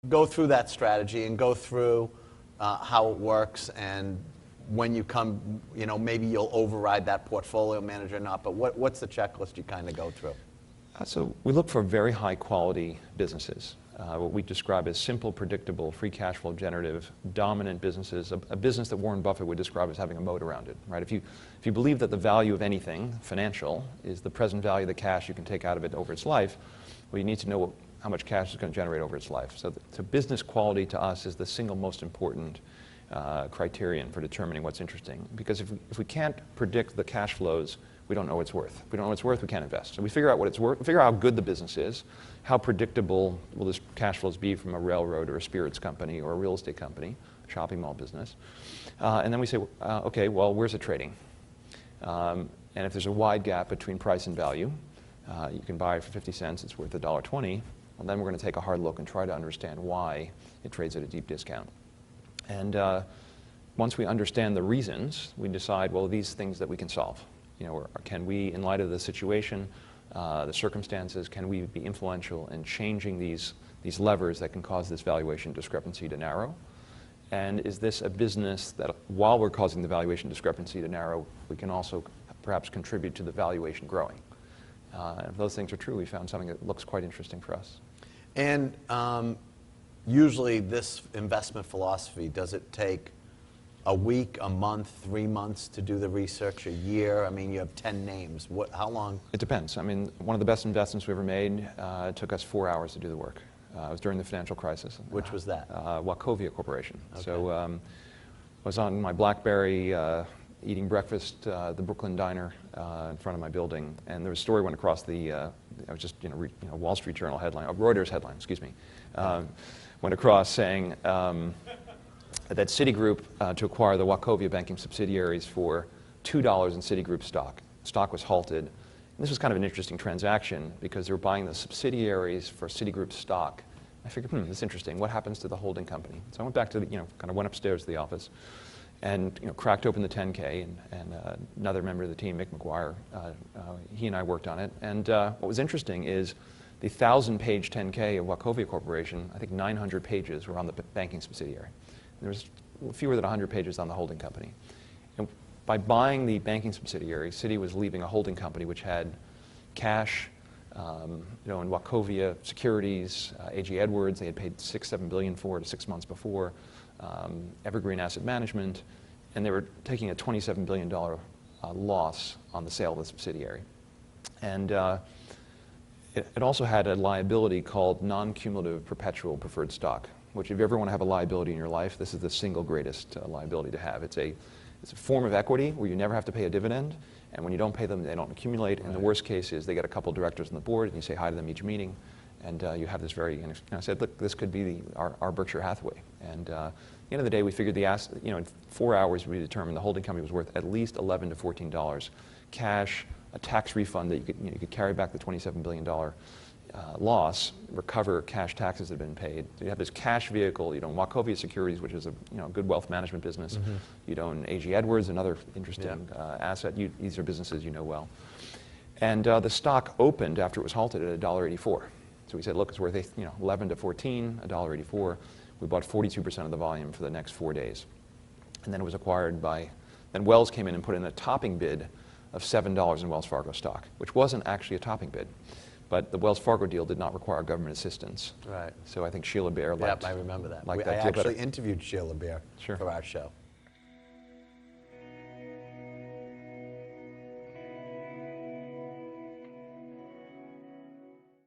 go through that strategy and go through how it works, and when you come, maybe you'll override that portfolio manager or not, but what's the checklist you kind of go through? So we look for very high quality businesses, what we describe as simple, predictable, free cash flow generative, dominant businesses, a business that Warren Buffett would describe as having a moat around it, right? If you believe that the value of anything financial is the present value of the cash you can take out of it over its life, well, you need to know how much cash it's going to generate over its life. So business quality to us is the single most important criterion for determining what's interesting. Because if we can't predict the cash flows, we don't know what it's worth. If we don't know what it's worth, we can't invest. So we figure out what it's worth, figure out how good the business is, how predictable will this cash flows be from a railroad or a spirits company or a real estate company, shopping mall business. And then we say, okay, well, where's it trading? And if there's a wide gap between price and value, you can buy it for 50 cents, it's worth $1.20. Well, then we're going to take a hard look and try to understand why it trades at a deep discount. And once we understand the reasons, we decide, well, these things that we can solve. Or can we, in light of the situation, the circumstances, can we be influential in changing these levers that can cause this valuation discrepancy to narrow? And is this a business that, while we're causing the valuation discrepancy to narrow, we can also perhaps contribute to the valuation growing? And if those things are true, we found something that looks quite interesting for us. And usually this investment philosophy, does it take a week, a month, 3 months to do the research, a year? I mean, you have 10 names. How long? It depends. I mean, one of the best investments we ever made, it took us 4 hours to do the work. It was during the financial crisis. Which was that? Wachovia Corporation. Okay. So I was on my BlackBerry eating breakfast at the Brooklyn Diner in front of my building, and there was a story went across the, I was just, Wall Street Journal headline, Reuters headline, excuse me, went across saying that Citigroup to acquire the Wachovia banking subsidiaries for $2 in Citigroup stock. Stock was halted. And this was kind of an interesting transaction because they were buying the subsidiaries for Citigroup stock. I figured, this is interesting. What happens to the holding company? So I went back to the, kind of went upstairs to the office and cracked open the 10K, and another member of the team, Mick McGuire, he and I worked on it. And what was interesting is the 1,000-page 10K of Wachovia Corporation, I think 900 pages were on the banking subsidiary. There was fewer than 100 pages on the holding company. And by buying the banking subsidiary, Citi was leaving a holding company which had cash, in Wachovia securities, A.G. Edwards, they had paid $6-7 billion for it 6 months before, Evergreen Asset Management, and they were taking a $27 billion loss on the sale of the subsidiary. And it also had a liability called non-cumulative perpetual preferred stock, which if you ever want to have a liability in your life, this is the single greatest liability to have. It's a form of equity where you never have to pay a dividend, and when you don't pay them, they don't accumulate. And the worst case is they get a couple directors on the board, and you say hi to them each meeting, and you have this very, and I said, look, this could be our Berkshire Hathaway. And at the end of the day, we figured the asset, in 4 hours we determined the holding company was worth at least $11 to $14 cash, a tax refund that you could carry back the $27 billion loss, recover cash taxes that have been paid. So you have this cash vehicle. You own Wachovia Securities, which is a good wealth management business. Mm-hmm. You own A.G. Edwards, another interesting asset. These are businesses you know well. And the stock opened after it was halted at $1.84. So we said, look, it's worth 11 to 14, $1.84. We bought 42% of the volume for the next 4 days. And then it was acquired by, then Wells came in and put in a topping bid of $7 in Wells Fargo stock, which wasn't actually a topping bid. But the Wells Fargo deal did not require government assistance. Right. So I think Sheila Bair liked. Yep, I remember that. I actually interviewed Sheila Bair for our show.